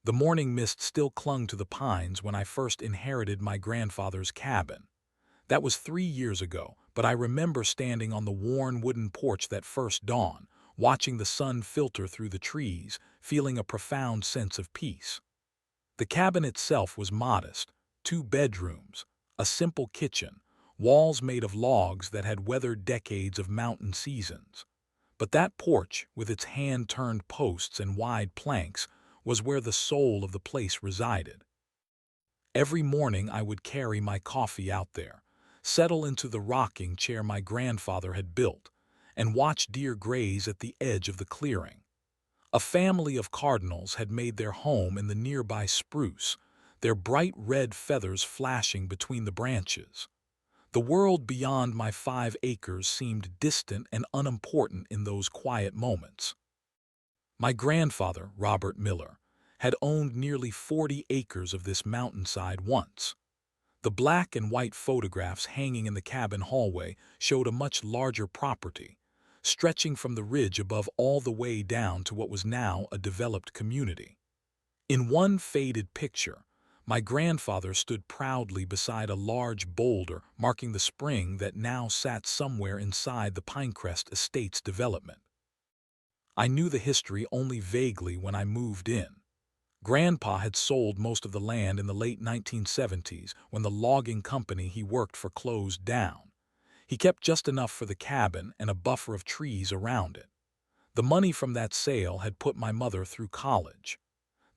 The morning mist still clung to the pines when I first inherited my grandfather's cabin. That was 3 years ago, but I remember standing on the worn wooden porch that first dawn, watching the sun filter through the trees, feeling a profound sense of peace. The cabin itself was modest: 2 bedrooms, a simple kitchen, walls made of logs that had weathered decades of mountain seasons. But that porch, with its hand-turned posts and wide planks, was where the soul of the place resided. Every morning I would carry my coffee out there, settle into the rocking chair my grandfather had built, and watch deer graze at the edge of the clearing. A family of cardinals had made their home in the nearby spruce, their bright red feathers flashing between the branches. The world beyond my 5 acres seemed distant and unimportant in those quiet moments. My grandfather, Robert Miller, had owned nearly 40 acres of this mountainside once. The black and white photographs hanging in the cabin hallway showed a much larger property, stretching from the ridge above all the way down to what was now a developed community. In one faded picture, my grandfather stood proudly beside a large boulder marking the spring that now sat somewhere inside the Pinecrest Estates development. I knew the history only vaguely when I moved in. Grandpa had sold most of the land in the late 1970s when the logging company he worked for closed down. He kept just enough for the cabin and a buffer of trees around it. The money from that sale had put my mother through college.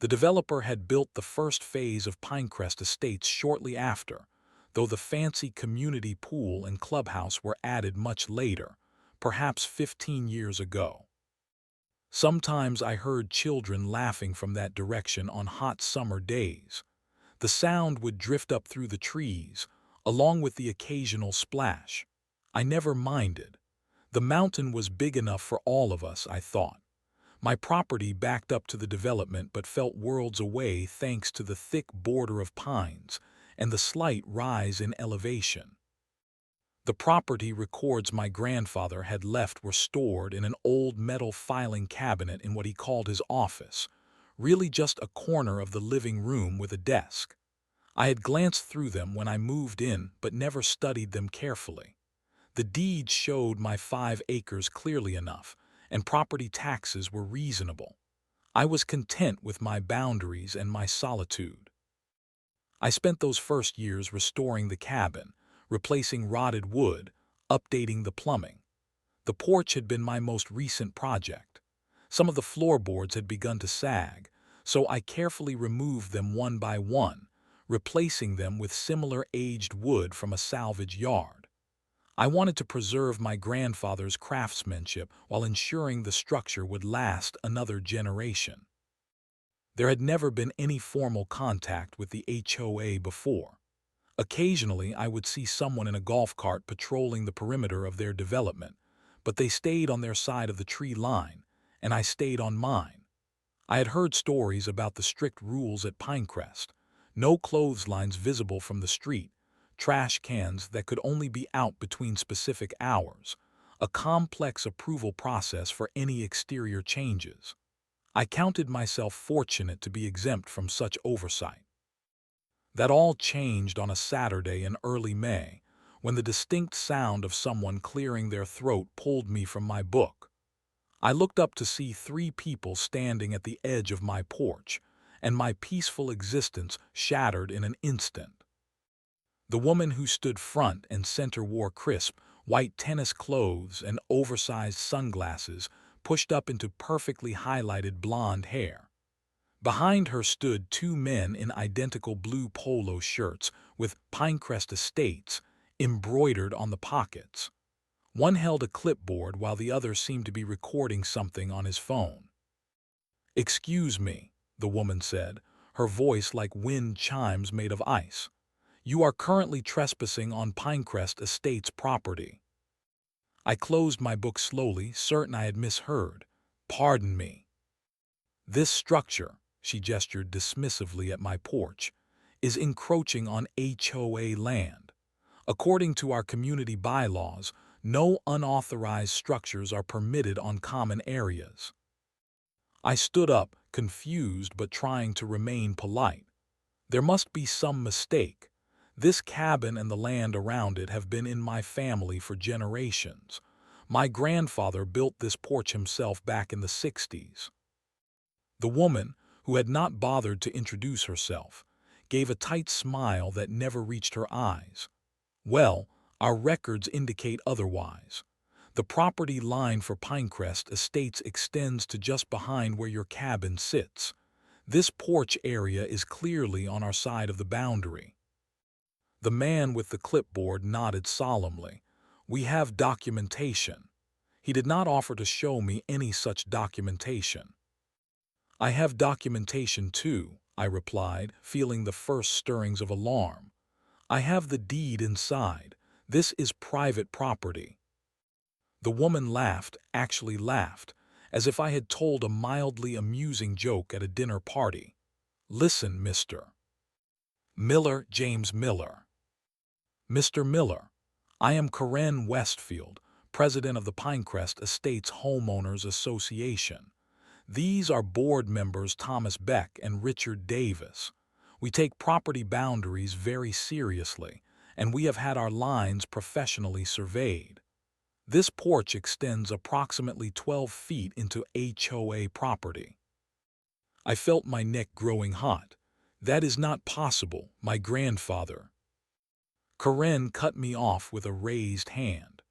The developer had built the first phase of Pinecrest Estates shortly after, though the fancy community pool and clubhouse were added much later, perhaps 15 years ago. Sometimes I heard children laughing from that direction on hot summer days. The sound would drift up through the trees, along with the occasional splash. I never minded. The mountain was big enough for all of us, I thought. My property backed up to the development but felt worlds away thanks to the thick border of pines and the slight rise in elevation. The property records my grandfather had left were stored in an old metal filing cabinet in what he called his office, really just a corner of the living room with a desk. I had glanced through them when I moved in but never studied them carefully. The deed showed my 5 acres clearly enough, and property taxes were reasonable. I was content with my boundaries and my solitude. I spent those first years restoring the cabin, replacing rotted wood, updating the plumbing. The porch had been my most recent project. Some of the floorboards had begun to sag, so I carefully removed them one by one, replacing them with similar aged wood from a salvage yard. I wanted to preserve my grandfather's craftsmanship while ensuring the structure would last another generation. There had never been any formal contact with the HOA before. Occasionally, I would see someone in a golf cart patrolling the perimeter of their development, but they stayed on their side of the tree line, and I stayed on mine. I had heard stories about the strict rules at Pinecrest: no clotheslines visible from the street, trash cans that could only be out between specific hours, a complex approval process for any exterior changes. I counted myself fortunate to be exempt from such oversight. That all changed on a Saturday in early May, when the distinct sound of someone clearing their throat pulled me from my book. I looked up to see 3 people standing at the edge of my porch, and my peaceful existence shattered in an instant. The woman who stood front and center wore crisp, white tennis clothes and oversized sunglasses pushed up into perfectly highlighted blonde hair. Behind her stood 2 men in identical blue polo shirts with Pinecrest Estates embroidered on the pockets. One held a clipboard while the other seemed to be recording something on his phone. "Excuse me," the woman said, her voice like wind chimes made of ice. "You are currently trespassing on Pinecrest Estates property." I closed my book slowly, certain I had misheard. "Pardon me. This structure," she gestured dismissively at my porch, "is encroaching on HOA land. According to our community bylaws, no unauthorized structures are permitted on common areas." I stood up, confused but trying to remain polite. There must be some mistake. This cabin and the land around it have been in my family for generations. My grandfather built this porch himself back in the 60s. The woman, who had not bothered to introduce herself, gave a tight smile that never reached her eyes. Well, our records indicate otherwise. The property line for Pinecrest Estates extends to just behind where your cabin sits. This porch area is clearly on our side of the boundary. The man with the clipboard nodded solemnly. We have documentation. He did not offer to show me any such documentation. I have documentation too, I replied, feeling the first stirrings of alarm. I have the deed inside. This is private property. The woman laughed, actually laughed, as if I had told a mildly amusing joke at a dinner party. Listen, Mr. Miller, James Miller. Mr. Miller, I am Karen Westfield, president of the Pinecrest Estates Homeowners Association. These are board members Thomas Beck and Richard Davis. We take property boundaries very seriously, and we have had our lines professionally surveyed. This porch extends approximately 12 feet into HOA property. I felt my neck growing hot. That is not possible, my grandfather. Karen cut me off with a raised hand.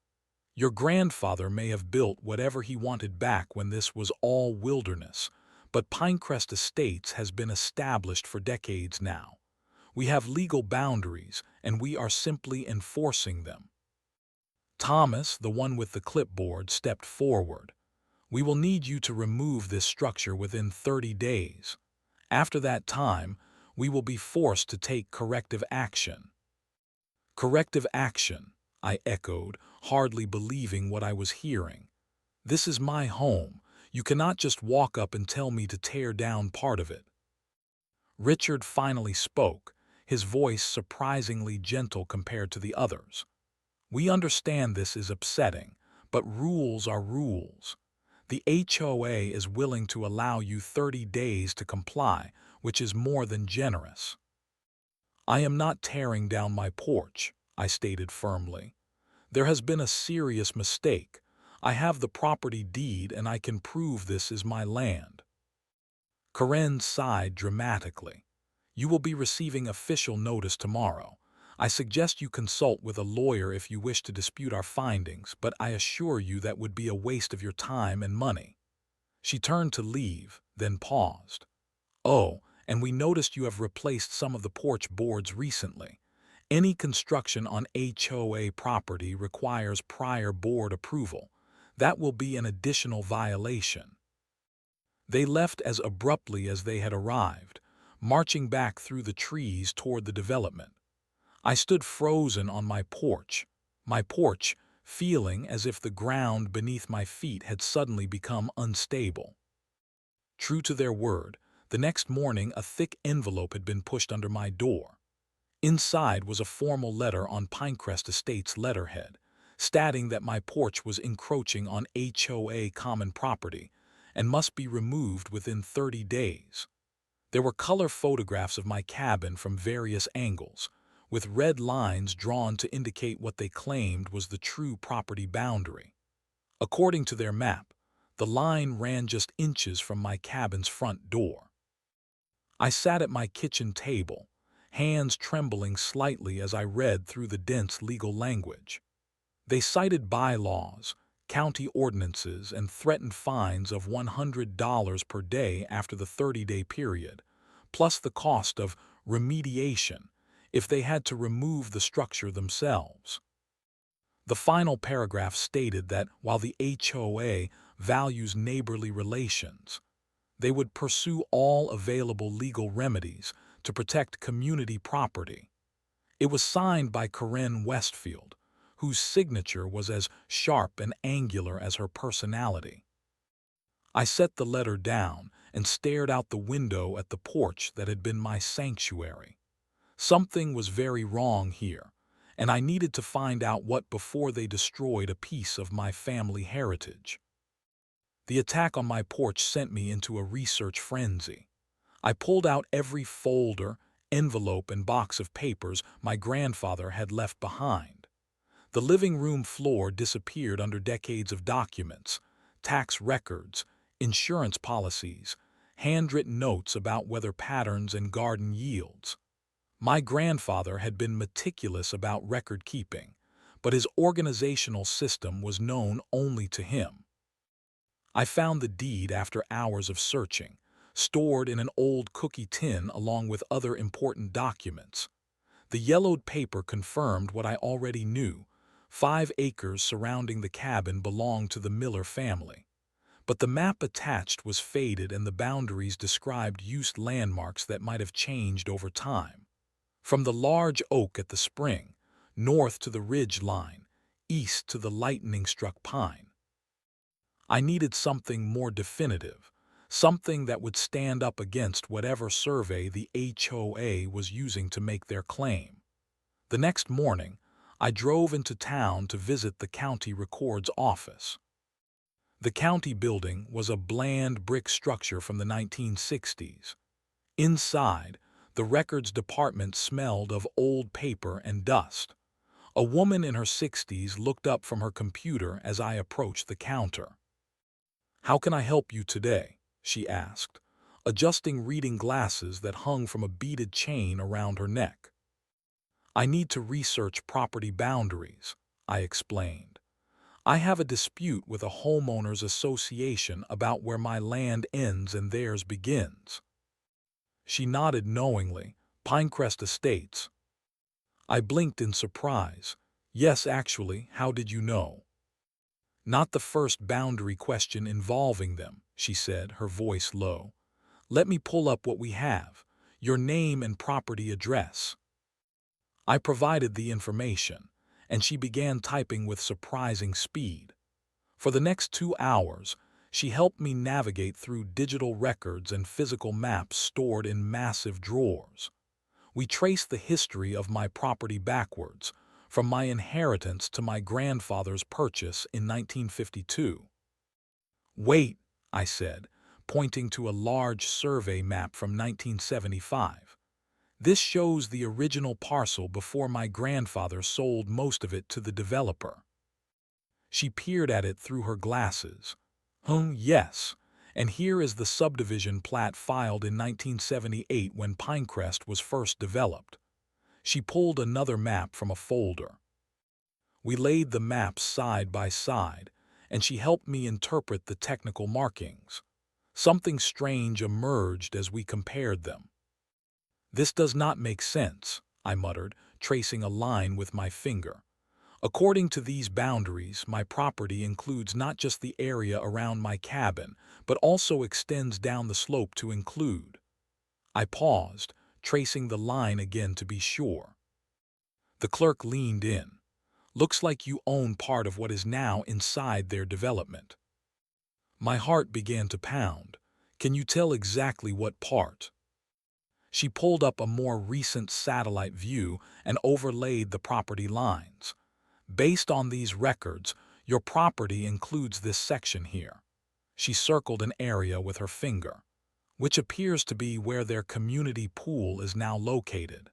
Your grandfather may have built whatever he wanted back when this was all wilderness, but Pinecrest Estates has been established for decades now. We have legal boundaries, and we are simply enforcing them. Thomas, the one with the clipboard, stepped forward. We will need you to remove this structure within 30 days. After that time, we will be forced to take corrective action. Corrective action, I echoed, hardly believing what I was hearing. This is my home. You cannot just walk up and tell me to tear down part of it. Richard finally spoke, his voice surprisingly gentle compared to the others. We understand this is upsetting, but rules are rules. The HOA is willing to allow you 30 days to comply, which is more than generous. I am not tearing down my porch, I stated firmly. There has been a serious mistake. I have the property deed and I can prove this is my land. Karen sighed dramatically. You will be receiving official notice tomorrow. I suggest you consult with a lawyer if you wish to dispute our findings, but I assure you that would be a waste of your time and money. She turned to leave, then paused. Oh, and we noticed you have replaced some of the porch boards recently. Any construction on HOA property requires prior board approval. That will be an additional violation. They left as abruptly as they had arrived, marching back through the trees toward the development. I stood frozen on my porch, feeling as if the ground beneath my feet had suddenly become unstable. True to their word, the next morning a thick envelope had been pushed under my door. Inside was a formal letter on Pinecrest Estates letterhead, stating that my porch was encroaching on HOA common property and must be removed within 30 days. There were color photographs of my cabin from various angles, with red lines drawn to indicate what they claimed was the true property boundary. According to their map, the line ran just inches from my cabin's front door. I sat at my kitchen table, hands trembling slightly as I read through the dense legal language. They cited bylaws, county ordinances, and threatened fines of $100 per day after the 30-day period, plus the cost of remediation if they had to remove the structure themselves. The final paragraph stated that while the HOA values neighborly relations, they would pursue all available legal remedies to protect community property. It was signed by Karen Westfield, whose signature was as sharp and angular as her personality. I set the letter down and stared out the window at the porch that had been my sanctuary. Something was very wrong here, and I needed to find out what before they destroyed a piece of my family heritage. The attack on my porch sent me into a research frenzy. I pulled out every folder, envelope, and box of papers my grandfather had left behind. The living room floor disappeared under decades of documents, tax records, insurance policies, handwritten notes about weather patterns and garden yields. My grandfather had been meticulous about record keeping, but his organizational system was known only to him. I found the deed after hours of searching, stored in an old cookie tin along with other important documents. The yellowed paper confirmed what I already knew. 5 acres surrounding the cabin belonged to the Miller family. But the map attached was faded and the boundaries described used landmarks that might have changed over time. From the large oak at the spring, north to the ridge line, east to the lightning-struck pine. I needed something more definitive, something that would stand up against whatever survey the HOA was using to make their claim. The next morning, I drove into town to visit the county record's office. The county building was a bland brick structure from the 1960s. Inside, the records department smelled of old paper and dust. A woman in her 60s looked up from her computer as I approached the counter. "How can I help you today?" she asked, adjusting reading glasses that hung from a beaded chain around her neck. "I need to research property boundaries," I explained. "I have a dispute with a homeowners association about where my land ends and theirs begins." She nodded knowingly. "Pinecrest Estates." I blinked in surprise. "Yes, actually, how did you know?" "Not the first boundary question involving them," she said, her voice low. "Let me pull up what we have. Your name and property address." I provided the information, and she began typing with surprising speed. For the next 2 hours, she helped me navigate through digital records and physical maps stored in massive drawers. We traced the history of my property backwards, from my inheritance to my grandfather's purchase in 1952. "Wait," I said, pointing to a large survey map from 1975. "This shows the original parcel before my grandfather sold most of it to the developer." She peered at it through her glasses. Yes, and here is the subdivision plat filed in 1978 when Pinecrest was first developed." She pulled another map from a folder. We laid the maps side by side, and she helped me interpret the technical markings. Something strange emerged as we compared them. "This does not make sense," I muttered, tracing a line with my finger. "According to these boundaries, my property includes not just the area around my cabin, but also extends down the slope to include." I paused, tracing the line again to be sure. The clerk leaned in. "Looks like you own part of what is now inside their development." My heart began to pound. "Can you tell exactly what part?" She pulled up a more recent satellite view and overlaid the property lines. "Based on these records, your property includes this section here." She circled an area with her finger, "which appears to be where their community pool is now located."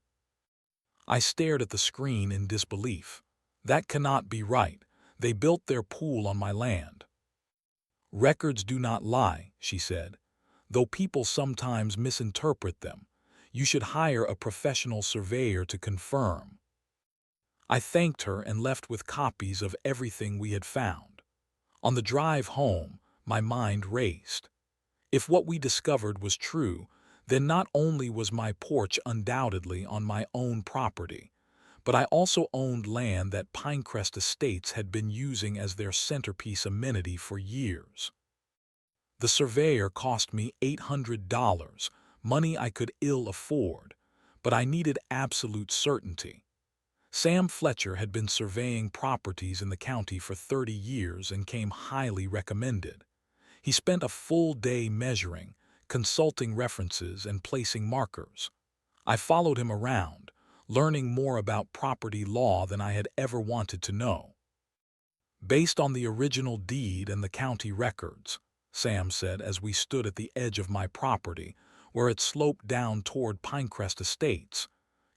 I stared at the screen in disbelief. "That cannot be right. They built their pool on my land." "Records do not lie," she said, "though people sometimes misinterpret them. You should hire a professional surveyor to confirm." I thanked her and left with copies of everything we had found. On the drive home, my mind raced. If what we discovered was true, then not only was my porch undoubtedly on my own property, but I also owned land that Pinecrest Estates had been using as their centerpiece amenity for years. The surveyor cost me $800, money I could ill afford, but I needed absolute certainty. Sam Fletcher had been surveying properties in the county for 30 years and came highly recommended. He spent a full day measuring, consulting references, and placing markers. I followed him around, learning more about property law than I had ever wanted to know. Based on the original deed and the county records, Sam said as we stood at the edge of my property, where it sloped down toward Pinecrest Estates.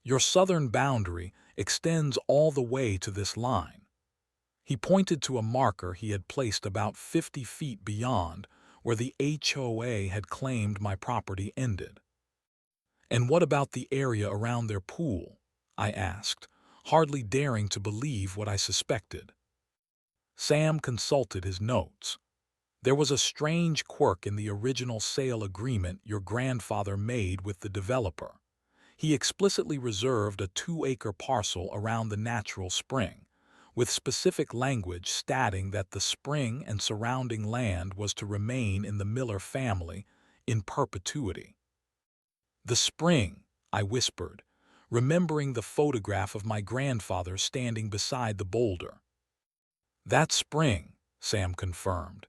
Your southern boundary extends all the way to this line. He pointed to a marker he had placed about 50 feet beyond, where the HOA had claimed my property ended. And what about the area around their pool? I asked, hardly daring to believe what I suspected. Sam consulted his notes. There was a strange quirk in the original sale agreement your grandfather made with the developer. He explicitly reserved a 2-acre parcel around the natural spring, with specific language stating that the spring and surrounding land was to remain in the Miller family in perpetuity. The spring, I whispered, remembering the photograph of my grandfather standing beside the boulder. That spring, Sam confirmed,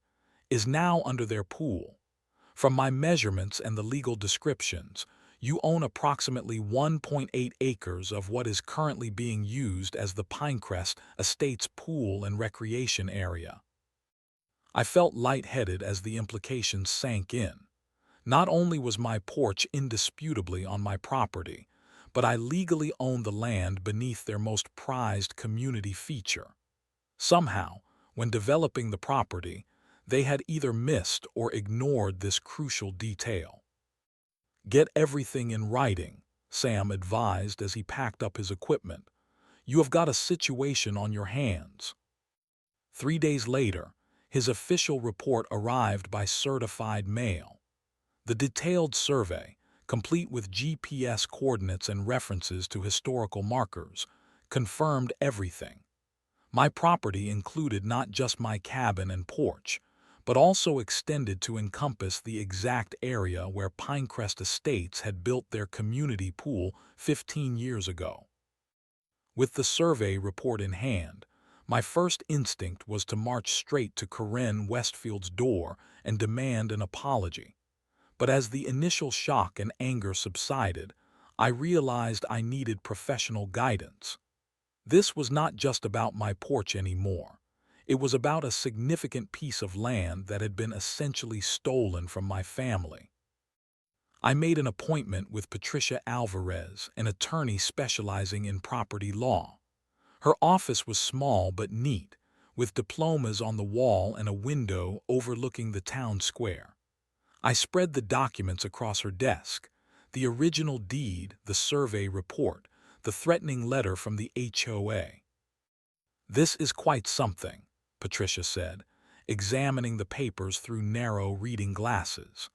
is now under their pool. From my measurements and the legal descriptions, you own approximately 1.8 acres of what is currently being used as the Pinecrest Estates pool and recreation area. I felt lightheaded as the implications sank in. Not only was my porch indisputably on my property, but I legally owned the land beneath their most prized community feature. Somehow, when developing the property, they had either missed or ignored this crucial detail. Get everything in writing, Sam advised as he packed up his equipment. You have got a situation on your hands. 3 days later, his official report arrived by certified mail. The detailed survey, complete with GPS coordinates and references to historical markers, confirmed everything. My property included not just my cabin and porch, but also extended to encompass the exact area where Pinecrest Estates had built their community pool 15 years ago. With the survey report in hand, my first instinct was to march straight to Corinne Westfield's door and demand an apology. But as the initial shock and anger subsided, I realized I needed professional guidance. This was not just about my porch anymore. It was about a significant piece of land that had been essentially stolen from my family. I made an appointment with Patricia Alvarez, an attorney specializing in property law. Her office was small but neat, with diplomas on the wall and a window overlooking the town square. I spread the documents across her desk: the original deed, the survey report, the threatening letter from the HOA. This is quite something, Patricia said, examining the papers through narrow reading glasses.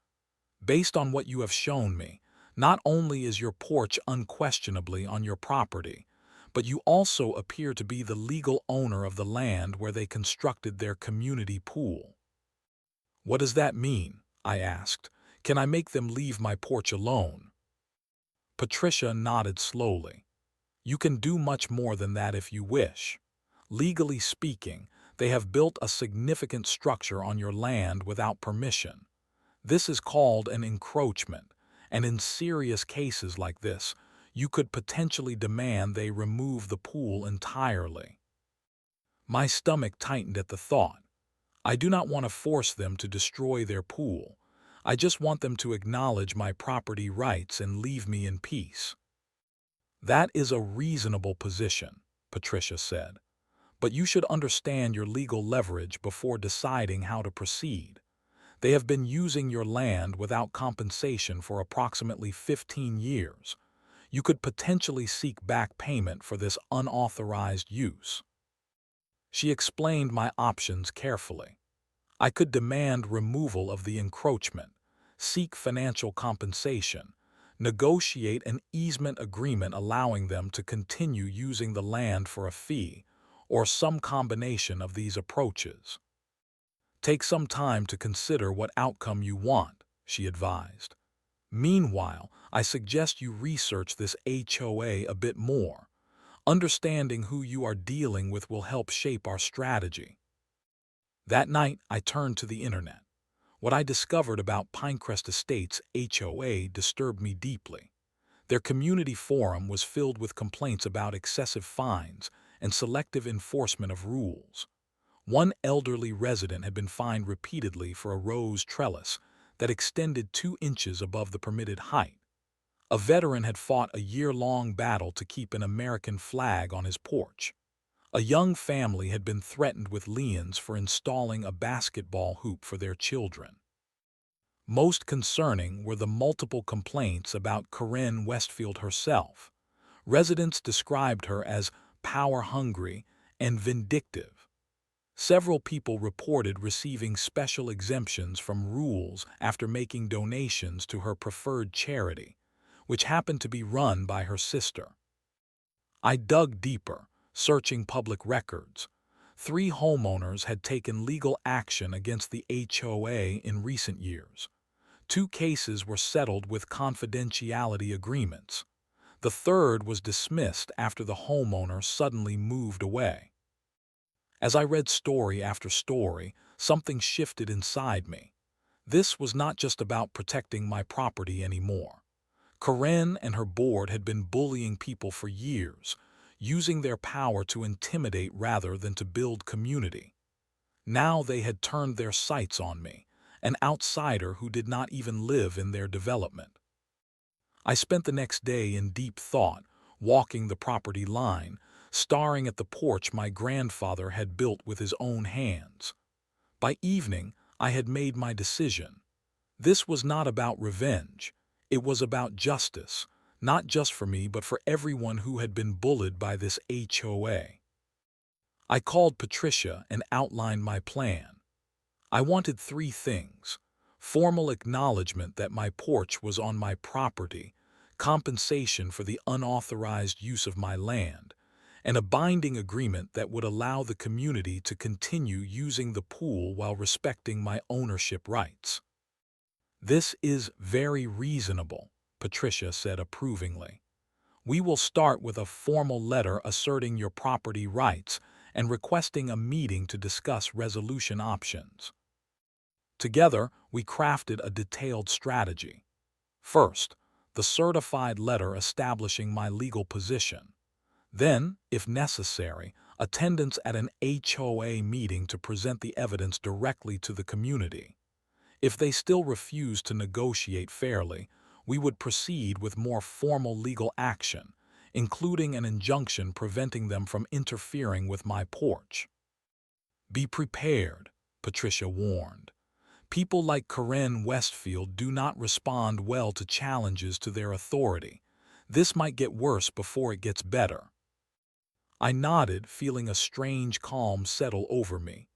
Based on what you have shown me, not only is your porch unquestionably on your property, but you also appear to be the legal owner of the land where they constructed their community pool. What does that mean? I asked. Can I make them leave my porch alone? Patricia nodded slowly. You can do much more than that if you wish. Legally speaking, they have built a significant structure on your land without permission. This is called an encroachment, and in serious cases like this, you could potentially demand they remove the pool entirely. My stomach tightened at the thought. I do not want to force them to destroy their pool. I just want them to acknowledge my property rights and leave me in peace. That is a reasonable position, Patricia said. But you should understand your legal leverage before deciding how to proceed. They have been using your land without compensation for approximately 15 years. You could potentially seek back payment for this unauthorized use. She explained my options carefully. I could demand removal of the encroachment, seek financial compensation, negotiate an easement agreement allowing them to continue using the land for a fee, or some combination of these approaches. Take some time to consider what outcome you want, she advised. Meanwhile, I suggest you research this HOA a bit more. Understanding who you are dealing with will help shape our strategy. That night, I turned to the internet. What I discovered about Pinecrest Estates HOA disturbed me deeply. Their community forum was filled with complaints about excessive fines and selective enforcement of rules. One elderly resident had been fined repeatedly for a rose trellis that extended 2 inches above the permitted height. A veteran had fought a year-long battle to keep an American flag on his porch. A young family had been threatened with liens for installing a basketball hoop for their children. Most concerning were the multiple complaints about Corinne Westfield herself. Residents described her as power-hungry and vindictive. Several people reported receiving special exemptions from rules after making donations to her preferred charity, which happened to be run by her sister. I dug deeper, searching public records. 3 homeowners had taken legal action against the HOA in recent years. 2 cases were settled with confidentiality agreements. The third was dismissed after the homeowner suddenly moved away. As I read story after story, something shifted inside me. This was not just about protecting my property anymore. Corinne and her board had been bullying people for years, using their power to intimidate rather than to build community. Now they had turned their sights on me, an outsider who did not even live in their development. I spent the next day in deep thought, walking the property line, staring at the porch my grandfather had built with his own hands. By evening, I had made my decision. This was not about revenge. It was about justice, not just for me but for everyone who had been bullied by this HOA. I called Patricia and outlined my plan. I wanted 3 things: formal acknowledgement that my porch was on my property, compensation for the unauthorized use of my land, and a binding agreement that would allow the community to continue using the pool while respecting my ownership rights. "This is very reasonable," Patricia said approvingly. "We will start with a formal letter asserting your property rights and requesting a meeting to discuss resolution options." Together, we crafted a detailed strategy. First, the certified letter establishing my legal position. Then, if necessary, attendance at an HOA meeting to present the evidence directly to the community. If they still refused to negotiate fairly, we would proceed with more formal legal action, including an injunction preventing them from interfering with my porch. "Be prepared," Patricia warned. "People like Corinne Westfield do not respond well to challenges to their authority. This might get worse before it gets better." I nodded, feeling a strange calm settle over me.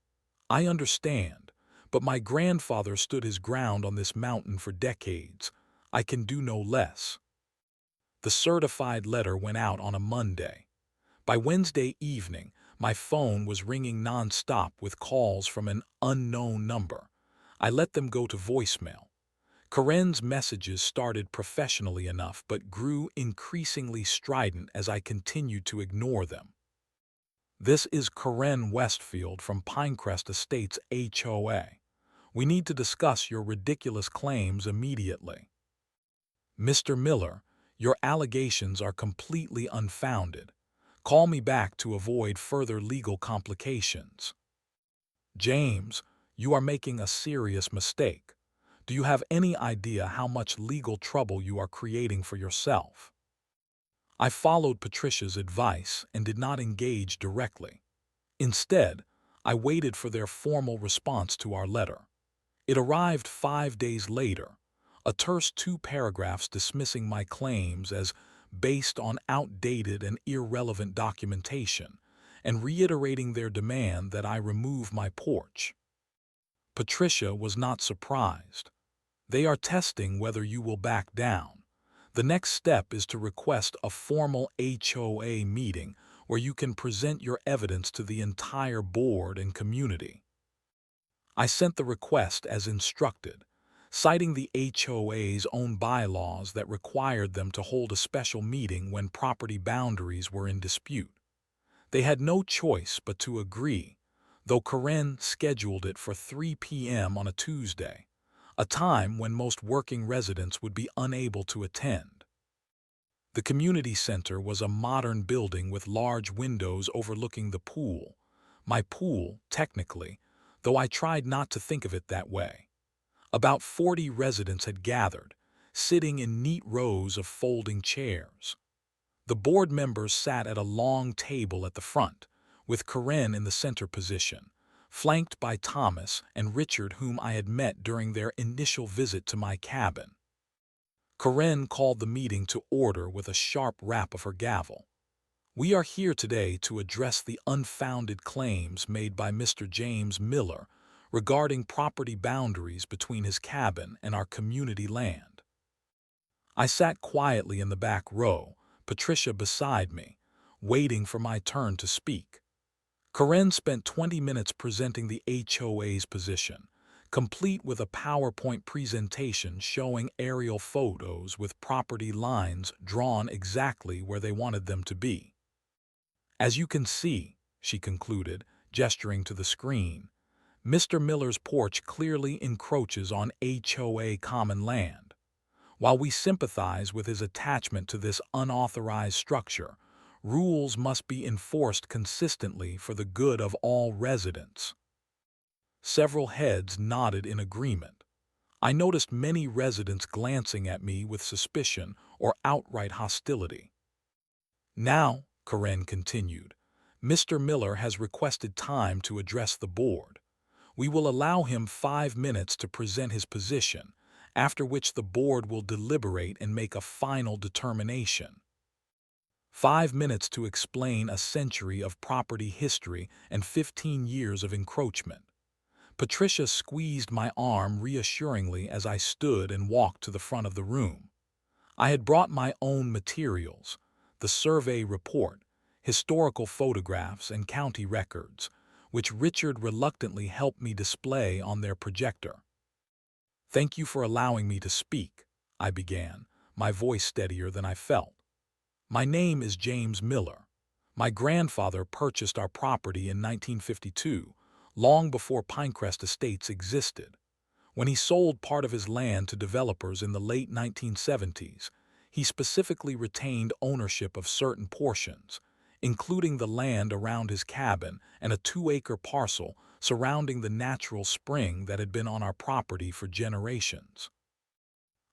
I understand, but my grandfather stood his ground on this mountain for decades. I can do no less. The certified letter went out on a Monday. By Wednesday evening, my phone was ringing nonstop with calls from an unknown number. I let them go to voicemail. Corinne's messages started professionally enough but grew increasingly strident as I continued to ignore them. "This is Corinne Westfield from Pinecrest Estates HOA. We need to discuss your ridiculous claims immediately." "Mr. Miller, your allegations are completely unfounded. Call me back to avoid further legal complications." "James, you are making a serious mistake. Do you have any idea how much legal trouble you are creating for yourself?" I followed Patricia's advice and did not engage directly. Instead, I waited for their formal response to our letter. It arrived 5 days later, a terse 2 paragraphs dismissing my claims as based on outdated and irrelevant documentation, and reiterating their demand that I remove my porch. Patricia was not surprised. "They are testing whether you will back down. The next step is to request a formal HOA meeting where you can present your evidence to the entire board and community." I sent the request as instructed, citing the HOA's own bylaws that required them to hold a special meeting when property boundaries were in dispute. They had no choice but to agree, though Corinne scheduled it for 3 p.m. on a Tuesday, a time when most working residents would be unable to attend. The community center was a modern building with large windows overlooking the pool, My pool, technically, though I tried not to think of it that way. About 40 residents had gathered, sitting in neat rows of folding chairs. The board members sat at a long table at the front, with Corinne in the center position, flanked by Thomas and Richard, whom I had met during their initial visit to my cabin. Corinne called the meeting to order with a sharp rap of her gavel. We are here today to address the unfounded claims made by Mr. James Miller regarding property boundaries between his cabin and our community land. I sat quietly in the back row, Patricia beside me, waiting for my turn to speak. Corinne spent 20 minutes presenting the HOA's position, complete with a PowerPoint presentation showing aerial photos with property lines drawn exactly where they wanted them to be. As you can see, she concluded, gesturing to the screen, Mr. Miller's porch clearly encroaches on HOA common land. While we sympathize with his attachment to this unauthorized structure, rules must be enforced consistently for the good of all residents. Several heads nodded in agreement. I noticed many residents glancing at me with suspicion or outright hostility. Now, Corinne continued, Mr. Miller has requested time to address the board. We will allow him 5 minutes to present his position, after which the board will deliberate and make a final determination. 5 minutes to explain a century of property history and 15 years of encroachment. Patricia squeezed my arm reassuringly as I stood and walked to the front of the room. I had brought my own materials, the survey report, historical photographs, and county records, which Richard reluctantly helped me display on their projector. Thank you for allowing me to speak, I began, my voice steadier than I felt. My name is James Miller. My grandfather purchased our property in 1952, long before Pinecrest Estates existed. When he sold part of his land to developers in the late 1970s, he specifically retained ownership of certain portions, including the land around his cabin and a 2-acre parcel surrounding the natural spring that had been on our property for generations.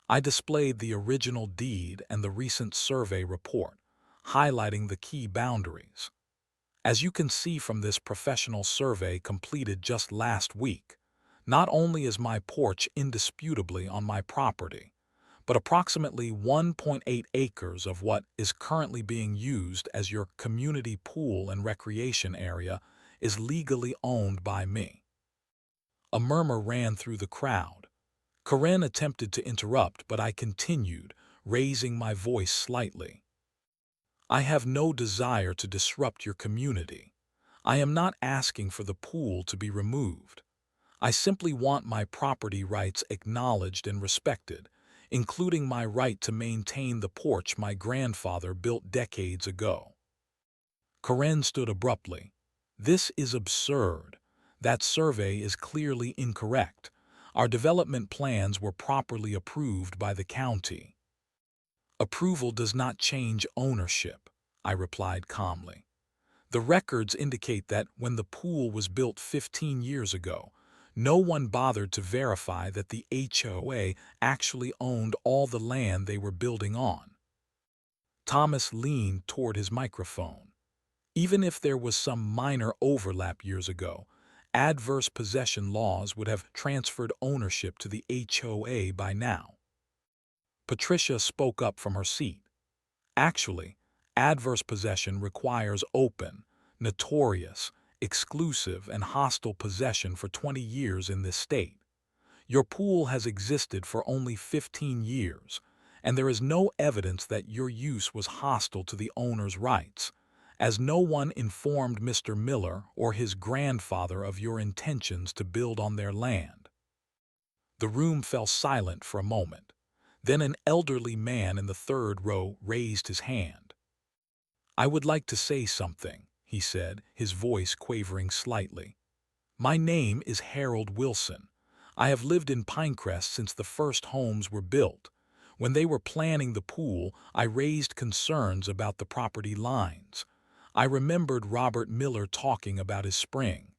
I displayed the original deed and the recent survey report, highlighting the key boundaries. As you can see from this professional survey completed just last week, not only is my porch indisputably on my property, but approximately 1.8 acres of what is currently being used as your community pool and recreation area is legally owned by me. A murmur ran through the crowd. Corinne attempted to interrupt, but I continued, raising my voice slightly. I have no desire to disrupt your community. I am not asking for the pool to be removed. I simply want my property rights acknowledged and respected, including my right to maintain the porch my grandfather built decades ago. Corinne stood abruptly. This is absurd. That survey is clearly incorrect. Our development plans were properly approved by the county. Approval does not change ownership, I replied calmly. The records indicate that when the pool was built 15 years ago, no one bothered to verify that the HOA actually owned all the land they were building on. Thomas leaned toward his microphone. Even if there was some minor overlap years ago, adverse possession laws would have transferred ownership to the HOA by now. Patricia spoke up from her seat. Actually, adverse possession requires open, notorious, exclusive, and hostile possession for 20 years in this state. Your pool has existed for only 15 years, and there is no evidence that your use was hostile to the owner's rights, as no one informed Mr. Miller or his grandfather of your intentions to build on their land. The room fell silent for a moment. Then an elderly man in the third row raised his hand. I would like to say something, he said, his voice quavering slightly. My name is Harold Wilson. I have lived in Pinecrest since the first homes were built. When they were planning the pool, I raised concerns about the property lines. I remembered Robert Miller talking about his spring.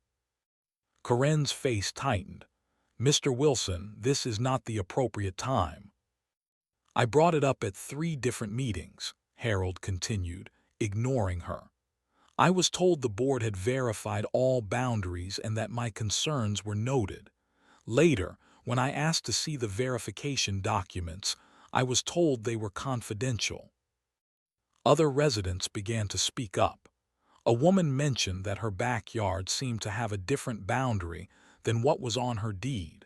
Corinne's face tightened. "Mr. Wilson, this is not the appropriate time." "I brought it up at 3 different meetings," Harold continued, ignoring her. "I was told the board had verified all boundaries and that my concerns were noted. Later, when I asked to see the verification documents, I was told they were confidential." Other residents began to speak up. A woman mentioned that her backyard seemed to have a different boundary than what was on her deed.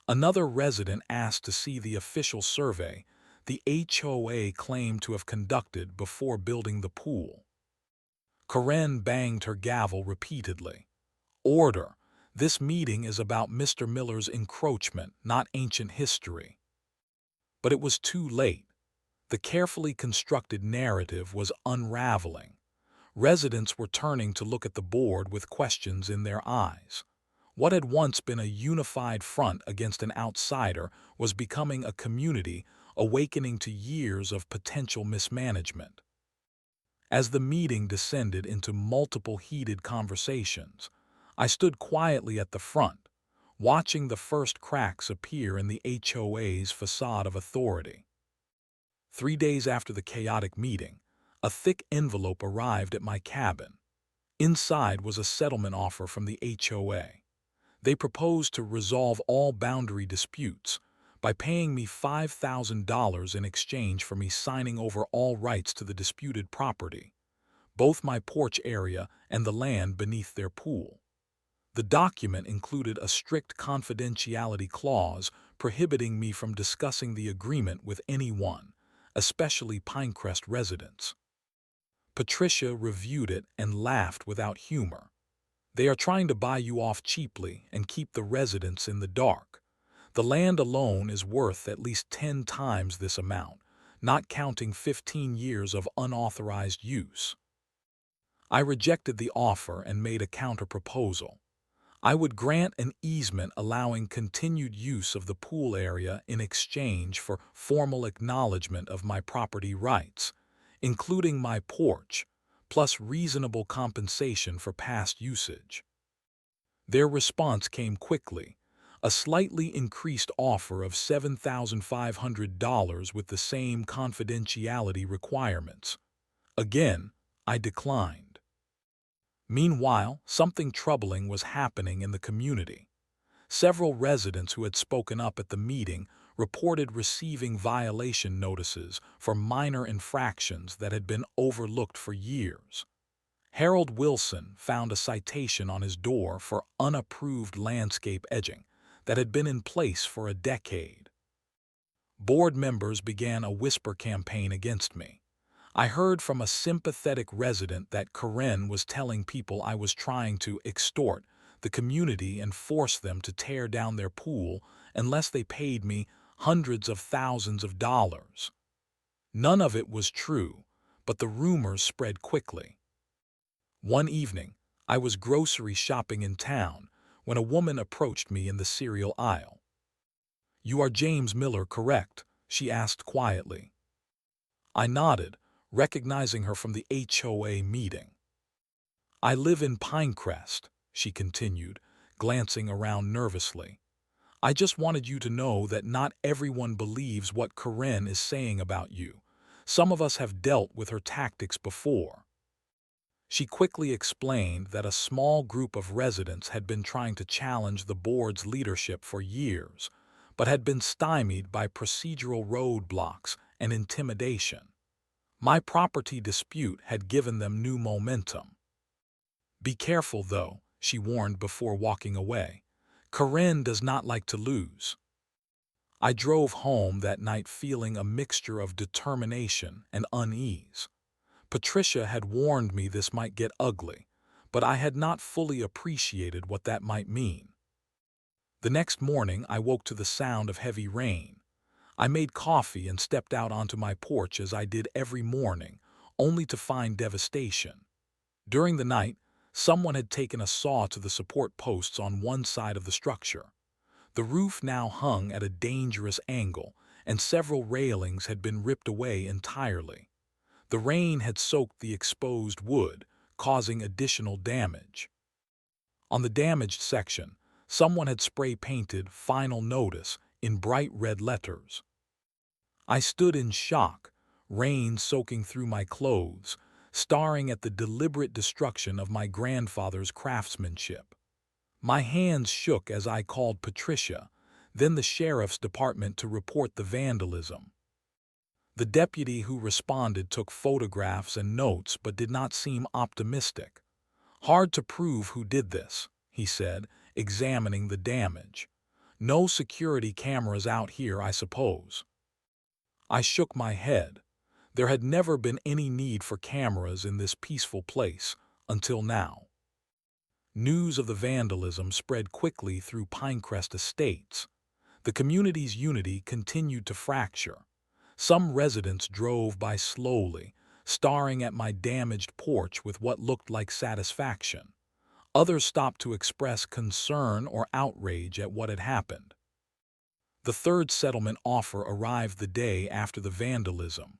Another resident asked to see the official survey the HOA claimed to have conducted before building the pool. Corinne banged her gavel repeatedly. "Order! This meeting is about Mr. Miller's encroachment, not ancient history." But it was too late. The carefully constructed narrative was unraveling. Residents were turning to look at the board with questions in their eyes. What had once been a unified front against an outsider was becoming a community awakening to years of potential mismanagement. As the meeting descended into multiple heated conversations, I stood quietly at the front, watching the first cracks appear in the HOA's facade of authority. 3 days after the chaotic meeting, a thick envelope arrived at my cabin. Inside was a settlement offer from the HOA. They proposed to resolve all boundary disputes by paying me $5,000 in exchange for me signing over all rights to the disputed property, both my porch area and the land beneath their pool. The document included a strict confidentiality clause prohibiting me from discussing the agreement with anyone, especially Pinecrest residents. Patricia reviewed it and laughed without humor. "They are trying to buy you off cheaply and keep the residents in the dark. The land alone is worth at least 10 times this amount, not counting 15 years of unauthorized use." I rejected the offer and made a counter-proposal. I would grant an easement allowing continued use of the pool area in exchange for formal acknowledgement of my property rights, including my porch, plus reasonable compensation for past usage. Their response came quickly, a slightly increased offer of $7,500 with the same confidentiality requirements. Again, I declined. Meanwhile, something troubling was happening in the community. Several residents who had spoken up at the meeting reported receiving violation notices for minor infractions that had been overlooked for years. Harold Wilson found a citation on his door for unapproved landscape edging that had been in place for a decade. Board members began a whisper campaign against me. I heard from a sympathetic resident that Corinne was telling people I was trying to extort the community and force them to tear down their pool unless they paid me hundreds of thousands of dollars. None of it was true, but the rumors spread quickly. One evening, I was grocery shopping in town when a woman approached me in the cereal aisle. "You are James Miller, correct?" she asked quietly. I nodded, recognizing her from the HOA meeting. "I live in Pinecrest," she continued, glancing around nervously. "I just wanted you to know that not everyone believes what Corinne is saying about you. Some of us have dealt with her tactics before." She quickly explained that a small group of residents had been trying to challenge the board's leadership for years, but had been stymied by procedural roadblocks and intimidation. My property dispute had given them new momentum. "Be careful, though," she warned before walking away. "Corinne does not like to lose." I drove home that night feeling a mixture of determination and unease. Patricia had warned me this might get ugly, but I had not fully appreciated what that might mean. The next morning, I woke to the sound of heavy rain. I made coffee and stepped out onto my porch as I did every morning, only to find devastation. During the night, someone had taken a saw to the support posts on one side of the structure. The roof now hung at a dangerous angle, and several railings had been ripped away entirely. The rain had soaked the exposed wood, causing additional damage. On the damaged section, someone had spray-painted "Final Notice" in bright red letters. I stood in shock, rain soaking through my clothes, staring at the deliberate destruction of my grandfather's craftsmanship. My hands shook as I called Patricia, then the sheriff's department to report the vandalism. The deputy who responded took photographs and notes but did not seem optimistic. "Hard to prove who did this," he said, examining the damage. "No security cameras out here, I suppose." I shook my head. There had never been any need for cameras in this peaceful place, until now. News of the vandalism spread quickly through Pinecrest Estates. The community's unity continued to fracture. Some residents drove by slowly, staring at my damaged porch with what looked like satisfaction. Others stopped to express concern or outrage at what had happened. The third settlement offer arrived the day after the vandalism.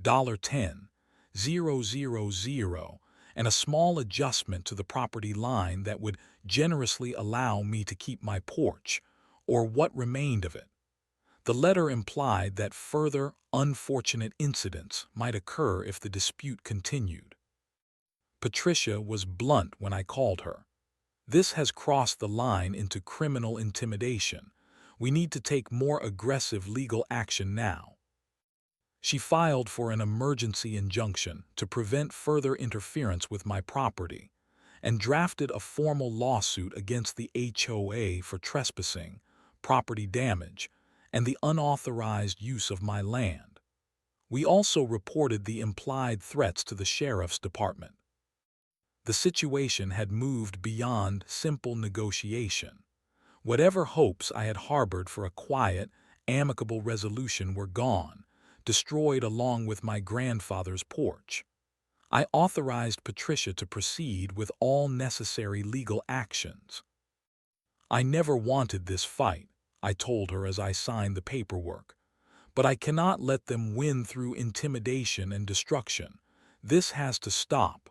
$10,000, and a small adjustment to the property line that would generously allow me to keep my porch, or what remained of it. The letter implied that further unfortunate incidents might occur if the dispute continued. Patricia was blunt when I called her. "This has crossed the line into criminal intimidation. We need to take more aggressive legal action now." She filed for an emergency injunction to prevent further interference with my property, and drafted a formal lawsuit against the HOA for trespassing, property damage, and the unauthorized use of my land. We also reported the implied threats to the sheriff's department. The situation had moved beyond simple negotiation. Whatever hopes I had harbored for a quiet, amicable resolution were gone, destroyed along with my grandfather's porch. I authorized Patricia to proceed with all necessary legal actions. "I never wanted this fight," I told her as I signed the paperwork. "But I cannot let them win through intimidation and destruction. This has to stop."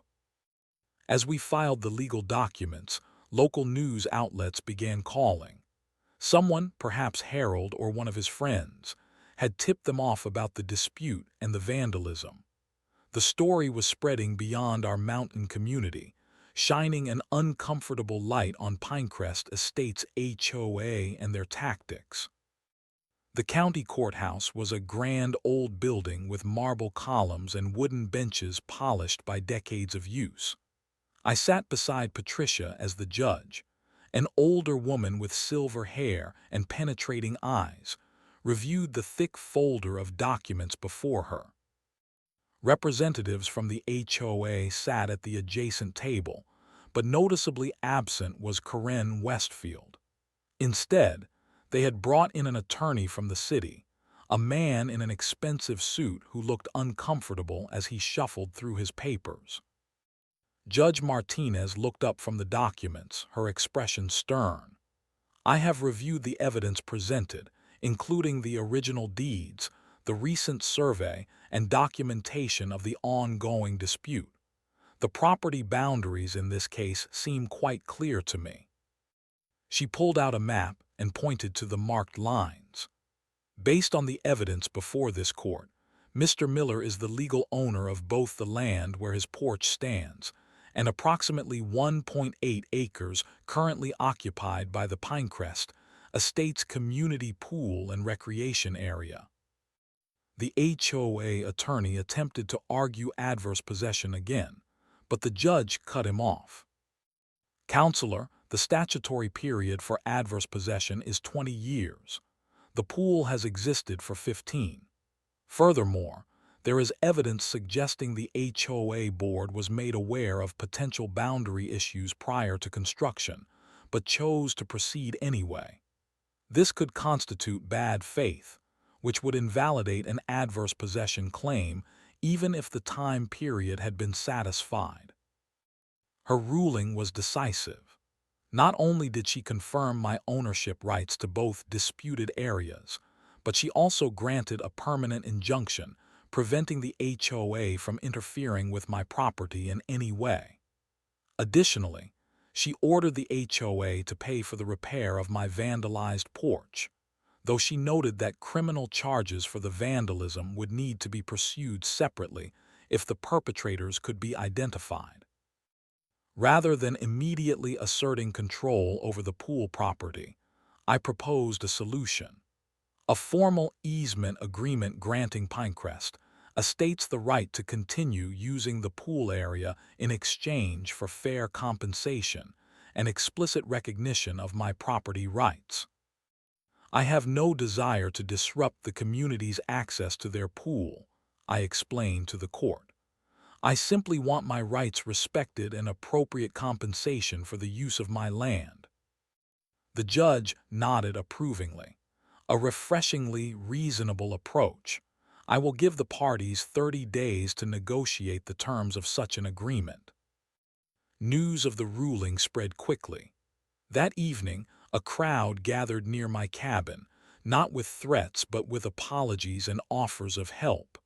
As we filed the legal documents, local news outlets began calling. Someone, perhaps Harold or one of his friends, had tipped them off about the dispute and the vandalism. The story was spreading beyond our mountain community, shining an uncomfortable light on Pinecrest Estates HOA and their tactics. The county courthouse was a grand old building with marble columns and wooden benches polished by decades of use. I sat beside Patricia as the judge, an older woman with silver hair and penetrating eyes, reviewed the thick folder of documents before her. Representatives from the HOA sat at the adjacent table, but noticeably absent was Corinne Westfield. Instead, they had brought in an attorney from the city, a man in an expensive suit who looked uncomfortable as he shuffled through his papers. Judge Martinez looked up from the documents, her expression stern. "I have reviewed the evidence presented, including the original deeds, the recent survey, and documentation of the ongoing dispute. The property boundaries in this case seem quite clear to me." She pulled out a map and pointed to the marked lines. "Based on the evidence before this court, Mr. Miller is the legal owner of both the land where his porch stands and approximately 1.8 acres currently occupied by the Pinecrest Estates community pool and recreation area." The HOA attorney attempted to argue adverse possession again, but the judge cut him off. "Counselor, the statutory period for adverse possession is 20 years. The pool has existed for 15. Furthermore, there is evidence suggesting the HOA board was made aware of potential boundary issues prior to construction, but chose to proceed anyway. This could constitute bad faith, which would invalidate an adverse possession claim even if the time period had been satisfied." Her ruling was decisive. Not only did she confirm my ownership rights to both disputed areas, but she also granted a permanent injunction preventing the HOA from interfering with my property in any way. Additionally, she ordered the HOA to pay for the repair of my vandalized porch, though she noted that criminal charges for the vandalism would need to be pursued separately if the perpetrators could be identified. Rather than immediately asserting control over the pool property, I proposed a solution. A formal easement agreement granting Pinecrest estates the right to continue using the pool area in exchange for fair compensation and explicit recognition of my property rights. I have no desire to disrupt the community's access to their pool, I explained to the court. I simply want my rights respected and appropriate compensation for the use of my land. The judge nodded approvingly. A refreshingly reasonable approach. I will give the parties 30 days to negotiate the terms of such an agreement. News of the ruling spread quickly. That evening, a crowd gathered near my cabin, not with threats but with apologies and offers of help.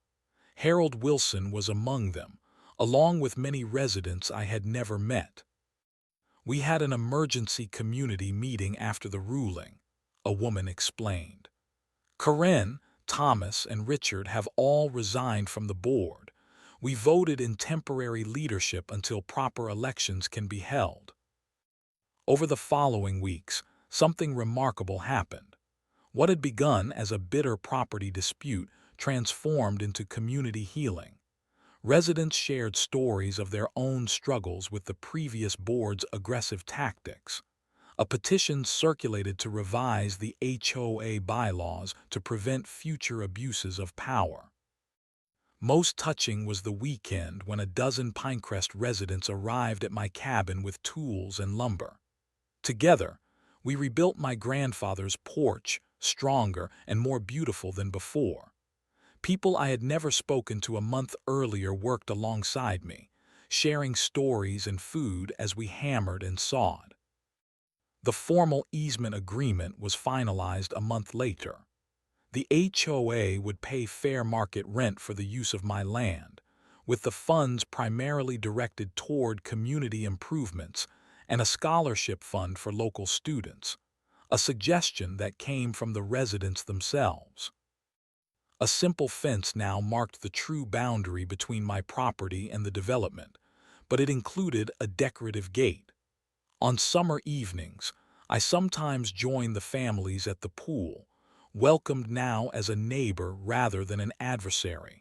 Harold Wilson was among them, along with many residents I had never met. We had an emergency community meeting after the ruling, a woman explained. Corinne, Thomas, and Richard have all resigned from the board. We voted in temporary leadership until proper elections can be held. Over the following weeks, something remarkable happened. What had begun as a bitter property dispute transformed into community healing. Residents shared stories of their own struggles with the previous board's aggressive tactics. A petition circulated to revise the HOA bylaws to prevent future abuses of power. Most touching was the weekend when a dozen Pinecrest residents arrived at my cabin with tools and lumber. Together, we rebuilt my grandfather's porch, stronger and more beautiful than before. People I had never spoken to a month earlier worked alongside me, sharing stories and food as we hammered and sawed. The formal easement agreement was finalized a month later. The HOA would pay fair market rent for the use of my land, with the funds primarily directed toward community improvements and a scholarship fund for local students, a suggestion that came from the residents themselves. A simple fence now marked the true boundary between my property and the development, but it included a decorative gate. On summer evenings, I sometimes joined the families at the pool, welcomed now as a neighbor rather than an adversary.